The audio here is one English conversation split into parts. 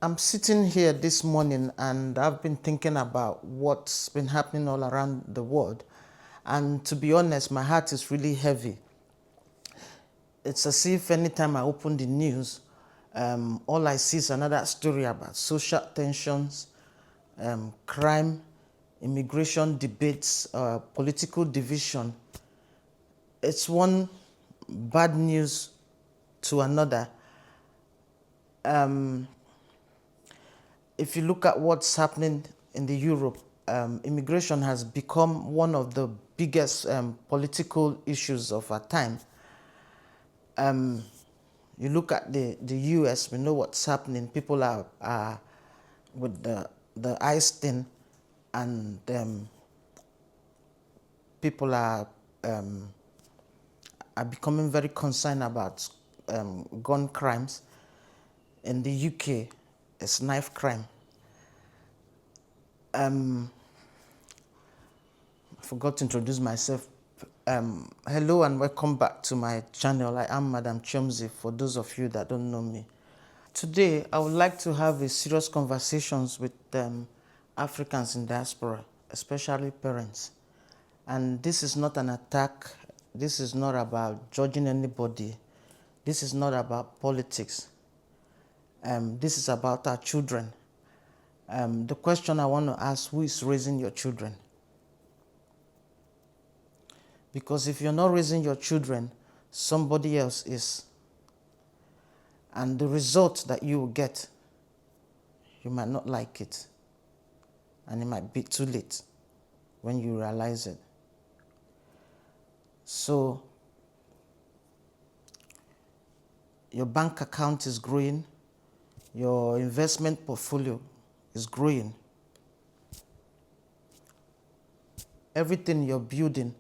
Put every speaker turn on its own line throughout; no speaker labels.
I'm sitting here this morning and I've been thinking about what's been happening all around the world. And to be honest, my heart is really heavy. It's as if anytime I open the news, all I see is another story about social tensions, crime, immigration debates, political division. It's one bad news to another. If you look at what's happening in the Europe, immigration has become one of the biggest political issues of our time. You look at the US, we know what's happening. People are with the ICE thing, and people are becoming very concerned about gun crimes. In the UK, it's knife crime. I forgot to introduce myself. Hello and welcome back to my channel. I am Madam Chomzi, for those of you that don't know me. Today, I would like to have a serious conversations with Africans in diaspora, especially parents. And this is not an attack. This is not about judging anybody. This is not about politics. This is about our children. The question I want to ask, who is raising your children? Because if you're not raising your children, somebody else is. And the result that you will get, you might not like it. And it might be too late when you realize it. So, your bank account is growing, your investment portfolio is growing. Everything you're building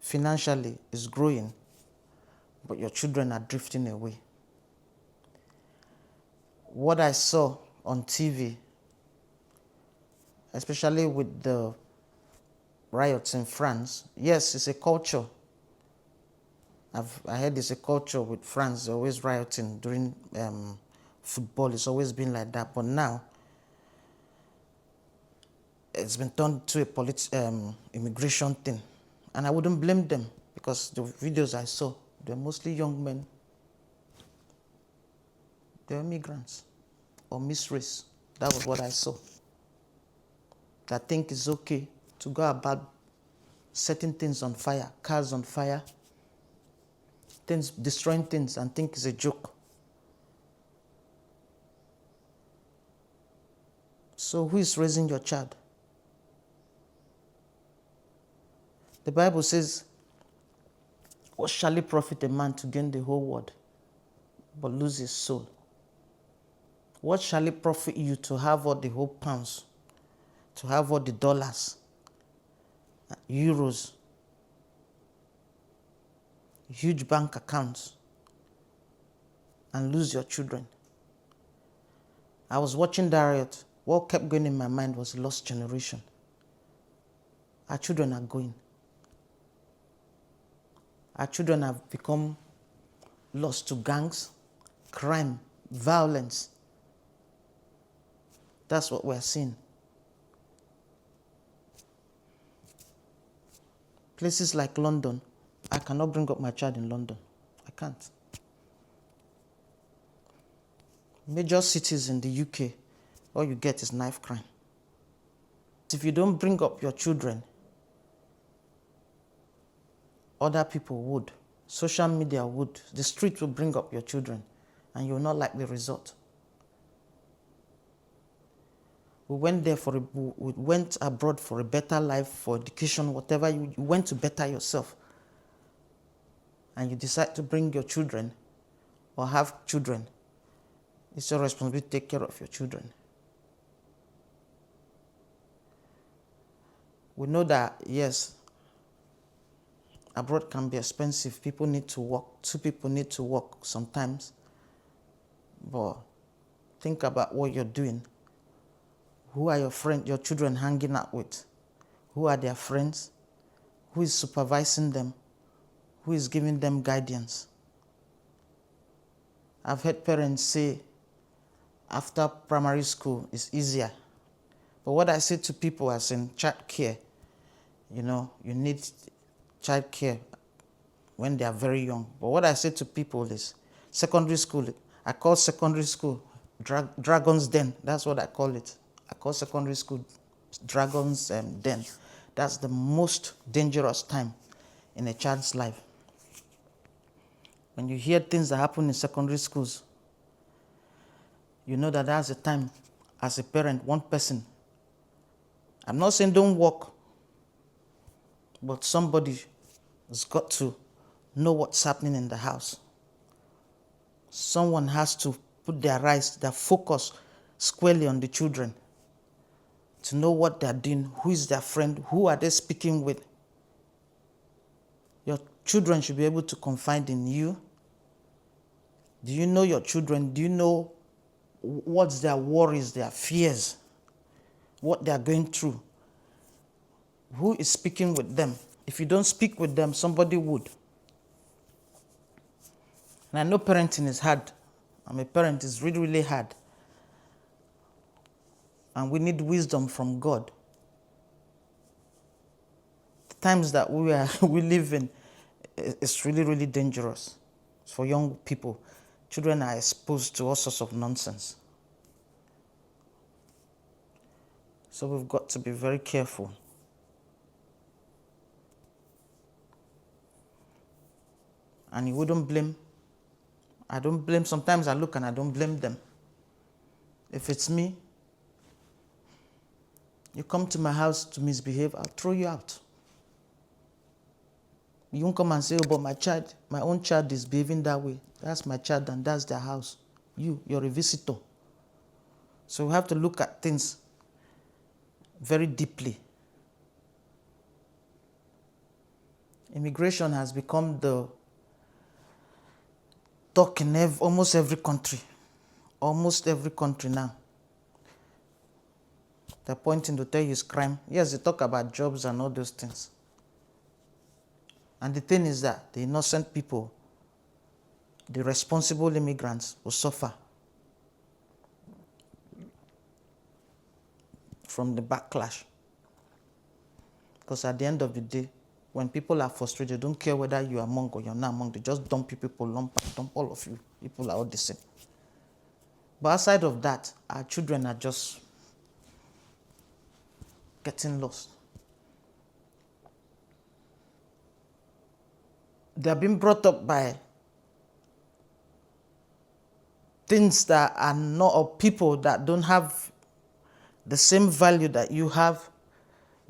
financially is growing, but your children are drifting away. What I saw on TV, especially with the riots in France, yes, it's a culture. I heard it's a culture with France, they're always rioting during football. It's always been like that. But now, it's been turned to a immigration thing. And I wouldn't blame them, because the videos I saw, they're mostly young men. They're immigrants or mixed race. That was what I saw. I think it's okay to go about setting things on fire, cars on fire, things, destroying things, and think it's a joke. So who is raising your child? The Bible says, what shall it profit a man to gain the whole world, but lose his soul? What shall it profit you to have all the whole pounds, to have all the dollars, euros, huge bank accounts, and lose your children? I was watching that riot. What kept going in my mind was lost generation. Our children are going. Our children have become lost to gangs, crime, violence. That's what we're seeing. Places like London, I cannot bring up my child in London. I can't. Major cities in the UK, all you get is knife crime. If you don't bring up your children, other people would. Social media would. The street will bring up your children, and you'll not like the result. We went abroad for a better life, for education, whatever. You went to better yourself. And you decide to bring your children or have children. It's your responsibility to take care of your children. We know that, yes, abroad can be expensive. People need to work. Two people need to work sometimes. But think about what you're doing. Who are your friends, your children hanging out with? Who are their friends? Who is supervising them? Who is giving them guidance? I've heard parents say, after primary school is easier. But what I say to people as in child care, you need child care when they are very young. But what I say to people is secondary school, I call secondary school dragon's den. That's what I call it. I call secondary school dragon's den. That's the most dangerous time in a child's life. When you hear things that happen in secondary schools, you know that that's a time as a parent, one person. I'm not saying don't work, but somebody has got to know what's happening in the house. Someone has to put their eyes, their focus squarely on the children to know what they're doing, who is their friend, who are they speaking with. Your children should be able to confide in you. Do you know your children? Do you know what's their worries, their fears, what they are going through? Who is speaking with them? If you don't speak with them, somebody would. And I know parenting is hard. I'm a parent, it's really, really hard. And we need wisdom from God. The times that we live in, it's really, really dangerous for young people. Children are exposed to all sorts of nonsense. So we've got to be very careful. And you wouldn't blame. I don't blame. Sometimes I look and I don't blame them. If it's me, you come to my house to misbehave, I'll throw you out. You won't come and say, oh, but my own child is behaving that way. That's my child and that's their house. You're a visitor. So we have to look at things very deeply. Immigration has become the talk in almost every country. Almost every country now. They're pointing to tell you it's crime. Yes, they talk about jobs and all those things. And the thing is that the innocent people, the responsible immigrants, will suffer from the backlash. Because at the end of the day, when people are frustrated, they don't care whether you're among or you're not among. They just dump you people, dump all of you. People are all the same. But outside of that, our children are just getting lost. They're being brought up by things that are not, or people that don't have the same value that you have,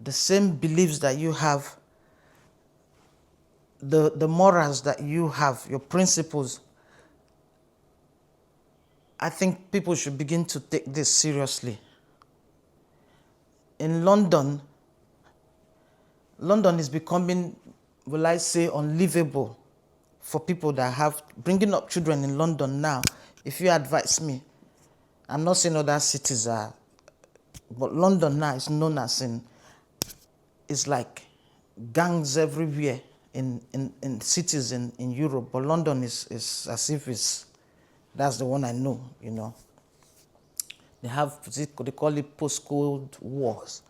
the same beliefs that you have, the morals that you have, your principles. I think people should begin to take this seriously. In London is becoming, will I say, unlivable for people that have, bringing up children in London now. If you advise me, I'm not saying other cities are, but London now is known as it's like gangs everywhere in cities in Europe, but London is as if that's the one I know, They call it postcode wars.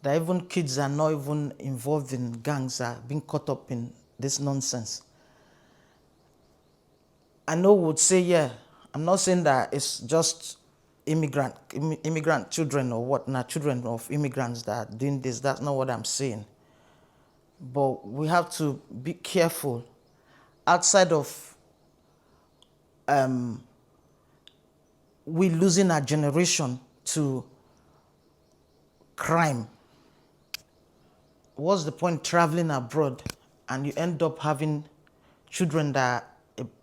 That even kids are not even involved in gangs, are being caught up in this nonsense. I know would say, yeah, I'm not saying that it's just immigrant children or what, not children of immigrants that are doing this. That's not what I'm saying. But we have to be careful. Outside of we losing our generation to crime, what's the point traveling abroad and you end up having children that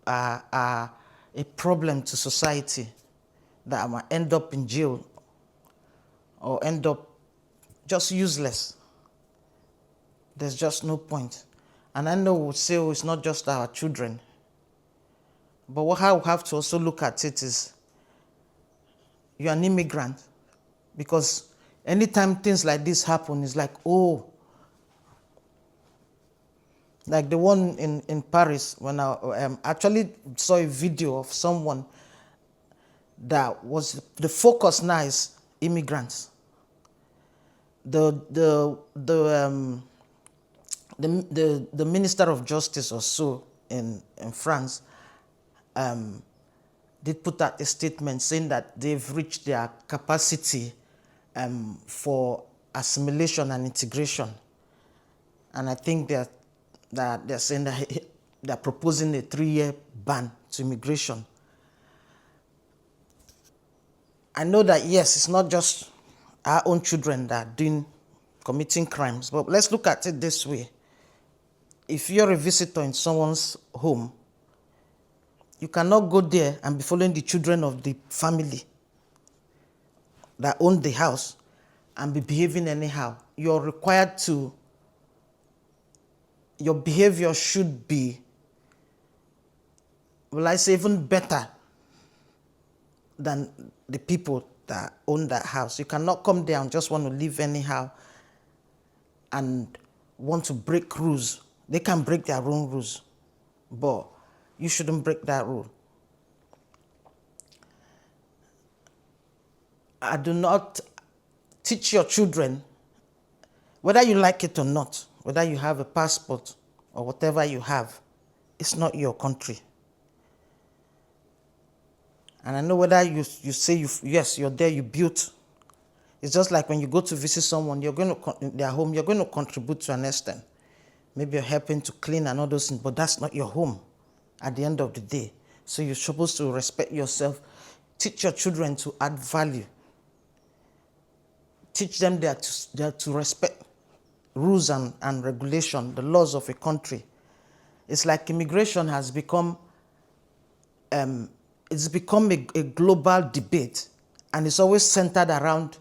are a problem to society, that might end up in jail or end up just useless? There's just no point. And I know we'll say, oh, it's not just our children. But how we have to also look at it is, you're an immigrant. Because anytime things like this happen, it's like, oh, like the one in Paris, when I actually saw a video of someone that was the focus now is immigrants. The Minister of Justice or so in France did put out a statement saying that they've reached their capacity for assimilation and integration. And I think that they're saying that they're proposing a 3-year ban to immigration. I know that, yes, it's not just our own children that are committing crimes, but let's look at it this way. If you're a visitor in someone's home, you cannot go there and be following the children of the family that own the house and be behaving anyhow. You're required to, your behavior should be, will I say, even better than the people that own that house. You cannot come there and just want to live anyhow and want to break rules. They can break their own rules, but you shouldn't break that rule. I do not teach your children, whether you like it or not, whether you have a passport or whatever you have, it's not your country. And I know whether you say, yes, you're there, you built. It's just like when you go to visit someone, you're going to their home, you're going to contribute to an extent. Maybe you're helping to clean and all those things, but that's not your home at the end of the day. So you're supposed to respect yourself. Teach your children to add value. Teach them that to respect rules and regulation, the laws of a country. It's like immigration has become, it's become a global debate, and it's always centered around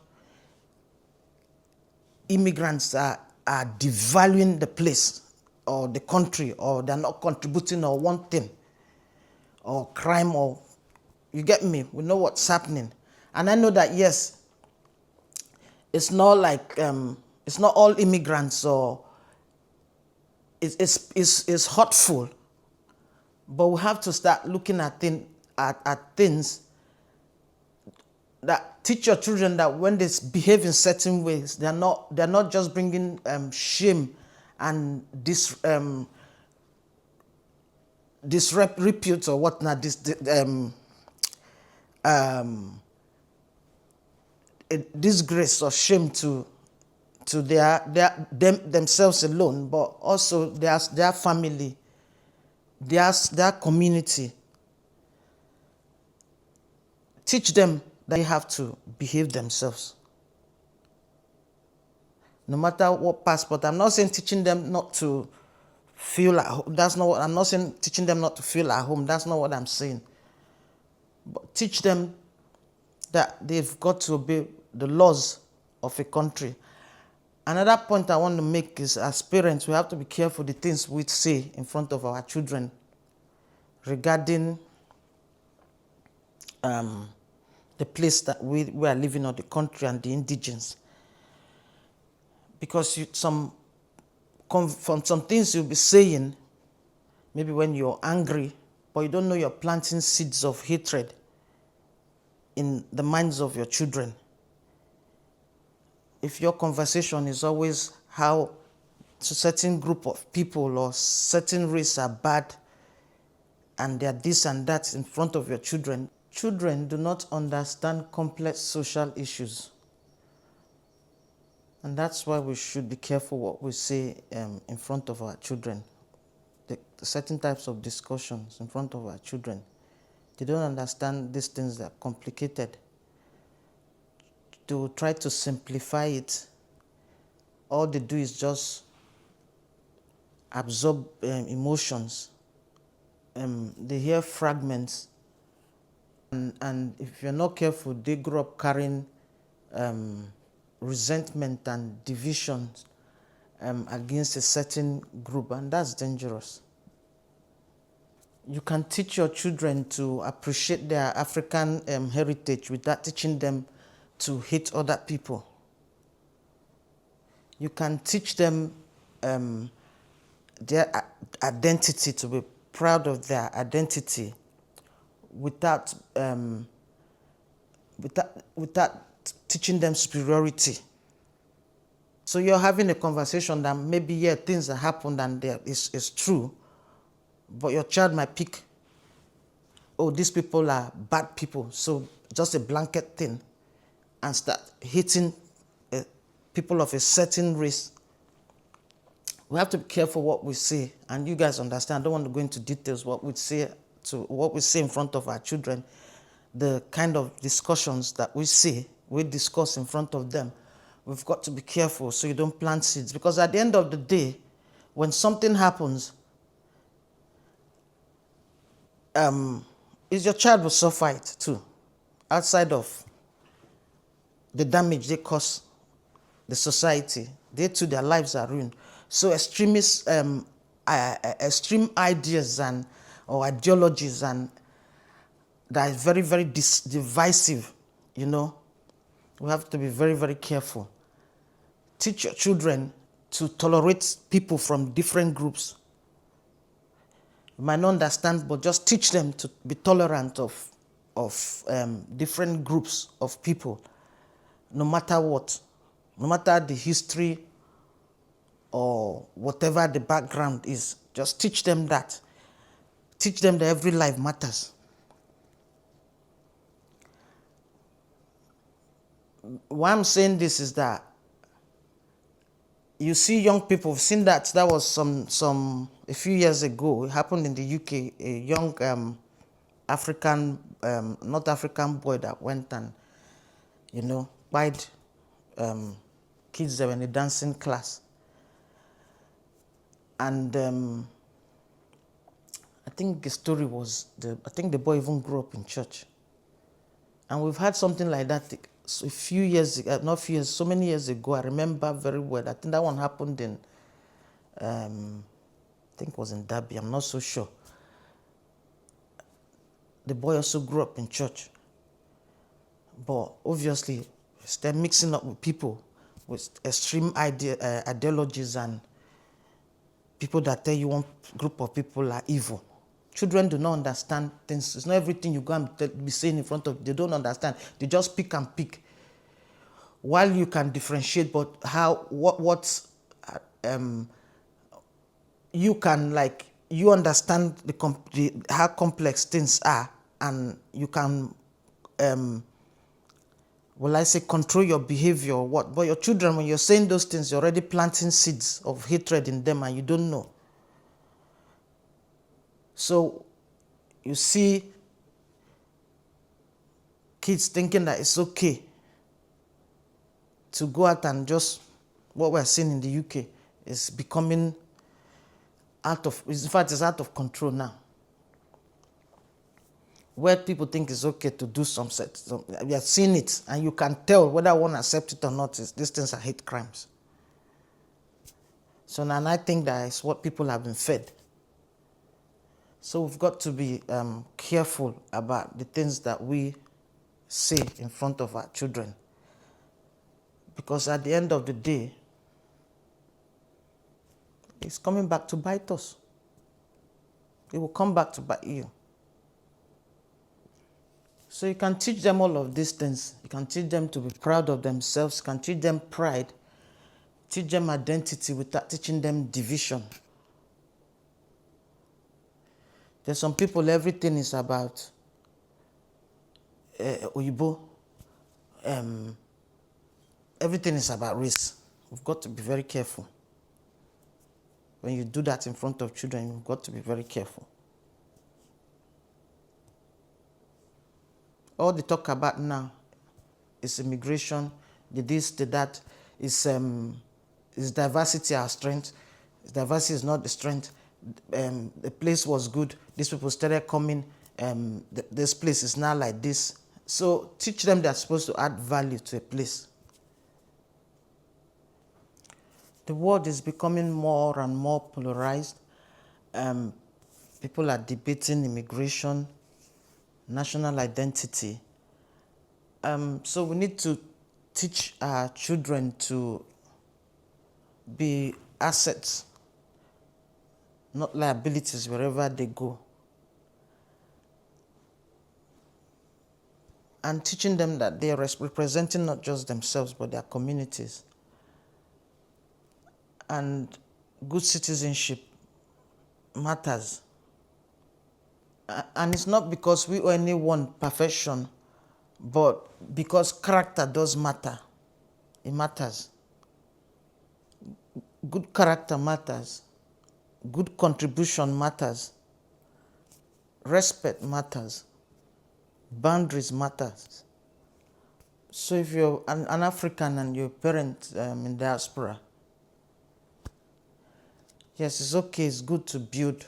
immigrants are devaluing the place or the country, or they're not contributing or one thing, or crime, or, you get me? We know what's happening. And I know that, yes, it's not like, it's not all immigrants, or it's hurtful, but we have to start looking at things that teach your children that when they behave in certain ways, they're not just bringing shame and disrepute or whatnot, disgrace or shame to themselves alone, but also their family, their community. Teach them that they have to behave themselves. No matter what passport. I'm not saying teaching them not to feel at home. That's not what I'm not saying. Teaching them not to feel at home. That's not what I'm saying. But teach them that they've got to obey the laws of a country. Another point I want to make is, as parents, we have to be careful the things we say in front of our children regarding the place that we are living, or the country and the indigens. Because from some things you'll be saying, maybe when you're angry, but you don't know you're planting seeds of hatred in the minds of your children. If your conversation is always how a certain group of people or certain race are bad and they're this and that in front of your children, children do not understand complex social issues. And that's why we should be careful what we say in front of our children. The certain types of discussions in front of our children. They don't understand these things that are complicated. To try to simplify it, all they do is just absorb emotions. They hear fragments. And if you're not careful, they grow up carrying resentment and divisions against a certain group, and that's dangerous. You can teach your children to appreciate their African heritage without teaching them to hate other people. You can teach them their identity, to be proud of their identity, without without teaching them superiority. So you're having a conversation that maybe, yeah, things that happened and is true, but your child might pick, oh, these people are bad people, so just a blanket thing, and start hitting people of a certain race. We have to be careful what we say, and you guys understand. I don't want to go into details what we say in front of our children, the kind of discussions that we discuss in front of them. We've got to be careful so you don't plant seeds, because at the end of the day, when something happens, your child will suffer it too, outside of the damage they cause the society. They too, their lives are ruined. So extreme ideas or ideologies and that is very, very divisive, you know. We have to be very, very careful. Teach your children to tolerate people from different groups. You might not understand, but just teach them to be tolerant of different groups of people, no matter what, no matter the history or whatever the background is. Just teach them that. Teach them that every life matters. Why I'm saying this is that you see young people, I've seen that was a few years ago. It happened in the UK. A young North African boy that went and, spied kids that were in a dancing class. And I think the story was, the boy even grew up in church. And we've had something like that so so many years ago. I remember very well. I think that one happened in, I think it was in Derby, I'm not so sure. The boy also grew up in church. But obviously, they're mixing up with people with extreme ideologies and people that tell you one group of people are evil. Children do not understand things. It's not everything you go and be saying in front of them. They don't understand. They just pick and pick. While you can differentiate, but you can, you understand how complex things are, and you can, control your behavior or what. But your children, when you're saying those things, you're already planting seeds of hatred in them and you don't know. So you see kids thinking that it's okay to go out and just, what we're seeing in the UK is becoming it's out of control now. Where people think it's okay to do we are seeing it, and you can tell whether I want to accept it or not. These things are hate crimes. So now I think that is what people have been fed. So we've got to be careful about the things that we say in front of our children. Because at the end of the day, it's coming back to bite us. It will come back to bite you. So you can teach them all of these things. You can teach them to be proud of themselves. You can teach them pride. Teach them identity without teaching them division. There's some people, everything is about Oyibo. Everything is about race. We've got to be very careful. When you do that in front of children, you've got to be very careful. All they talk about now is immigration, the this, the that. Is diversity our strength? Diversity is not the strength. The place was good. These people started coming. This place is now like this. So teach them they're supposed to add value to a place. The world is becoming more and more polarized. People are debating immigration, national identity. So we need to teach our children to be assets, not liabilities wherever they go. and teaching them that they are representing not just themselves but their communities. And good citizenship matters. And it's not because we only want perfection, but because character does matter. It matters. Good character matters. Good contribution matters. Respect matters. Boundaries matters. So if you're an African and you're a parent in diaspora, yes, it's okay, it's good to build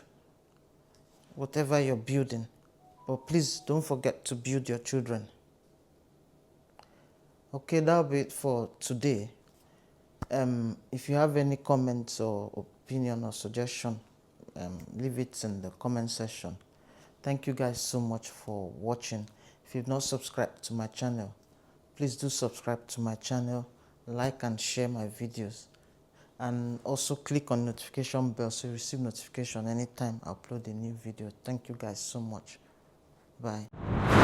whatever you're building, but please don't forget to build your children. Okay, that'll be it for today. If you have any comments or opinion or suggestion, leave it in the comment section. Thank you guys so much for watching. If you've not subscribed to my channel, please do subscribe to my channel, like and share my videos, and also click on notification bell so you receive notification anytime I upload a new video. Thank you guys so much. Bye.